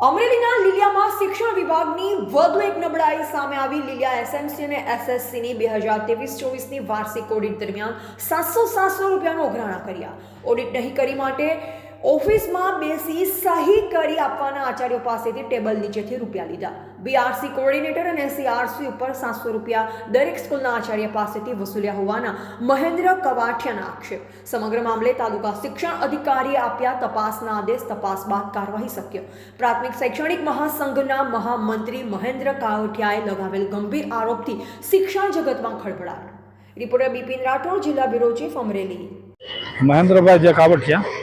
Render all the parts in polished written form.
અમરેલીના લીલિયામાં શિક્ષણ વિભાગની વધુ એક નબળાઈ સામે આવી। લીલિયા એસએમસી અને એસએસસીની 2023-24ની વાર્ષિક ઓડિટ દરમિયાન 700 રૂપિયાનો ઉઘરાણા કર્યા। ઓડિટ નહીં કરી માટે ઓફિસમાં બેસી સહી કરી આપવાના આચાર્યો પાસેથી ટેબલ નીચેથી રૂપિયા લીધા। બીઆરસી કોઓર્ડિનેટર અને સીઆરસી ઉપર 700 રૂપિયા દરેક સ્કૂલના આચાર્ય પાસેથી વસૂલ્યા હોવાના મહેન્દ્ર કવાઠિયાના આક્ષેપ। સમગ્ર મામલે તાલુકા શિક્ષણ અધિકારીએ આપ્યા તપાસના આદેશ। તપાસ બાદ કાર્યવાહી શક્ય। પ્રાથમિક શૈક્ષણિક મહાસંઘના મહામંત્રી મહેન્દ્ર કવાઠિયાએ લગાવેલ ગંભીર આરોપથી શિક્ષણ જગતમાં ખળભળાટ। રિપોર્ટર બિપિન રાઠોડ, જિલ્લા બ્યુરો ચીફ, અમરેલી। મહેન્દ્રભાઈ જે કાવઠિયા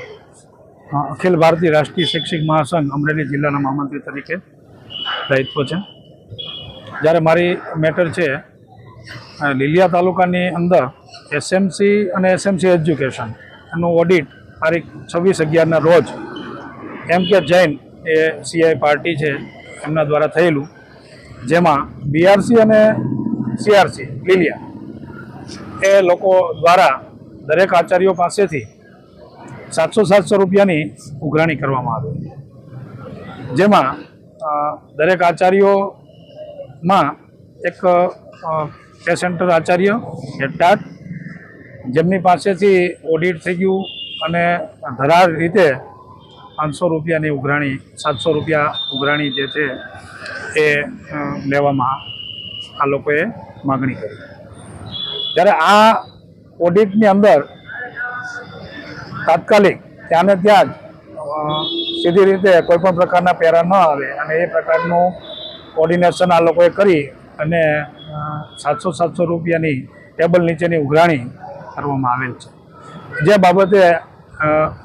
અખિલ ભારતીય રાષ્ટ્રીય શૈક્ષિક મહાસંઘ અમરેલી જિલ્લાના મહામંત્રી તરીકે દાયિત્વ છે। જ્યારે મારી મેટર છે લીલિયા તાલુકાની અંદર એસએમસી અને એસએમસી એજ્યુકેશન એનું ઓડિટ તારીખ 26/11ના રોજ એમ.કે. જૈન એ સીઆઈ પાર્ટી છે એમના દ્વારા થયેલું, જેમાં બીઆરસી અને સીઆરસી લીલિયા એ લોકો દ્વારા દરેક આચાર્યો પાસેથી 700 રૂપિયાની ઉઘરાણી કરવામાં આવી, જેમાં દરેક આચાર્યોમાં એક કે સેન્ટર આચાર્ય હેડટાટ જેમની પાસેથી ઓડિટ થઈ ગયું અને ધરાર રીતે 500 રૂપિયાની ઉઘરાણી 700 રૂપિયા ઉઘરાણી જે છે એ લેવામાં આ લોકોએ માગણી કરી। જ્યારે આ ઓડિટની અંદર તાત્કાલિક ત્યાંને ત્યાં જ સીધી રીતે કોઈપણ પ્રકારના પેરા ન આવે અને એ પ્રકારનું કોર્ડિનેશન આ લોકોએ કરી અને 700 રૂપિયાની ટેબલ નીચેની ઉઘરાણી કરવામાં આવેલ છે, જે બાબતે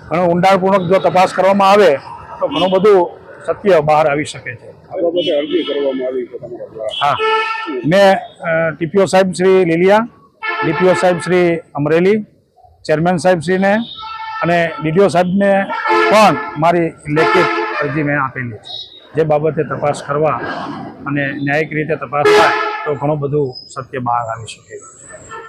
ઘણું ઊંડાણપૂર્વક જો તપાસ કરવામાં આવે તો ઘણું બધું સત્ય બહાર આવી શકે છે। હા, મેં ટીપીઓ સાહેબ શ્રી લીલિયા, ડીપીઓ સાહેબ શ્રી અમરેલી, ચેરમેન સાહેબ શ્રીને અને ડીડીઓ સાહેબને પણ મારી લેખિત અરજી મેં આપેલી છે, જે બાબતે તપાસ કરવા અને ન્યાયિક રીતે તપાસ થાય તો ઘણું બધું સત્ય બહાર આવી શકે।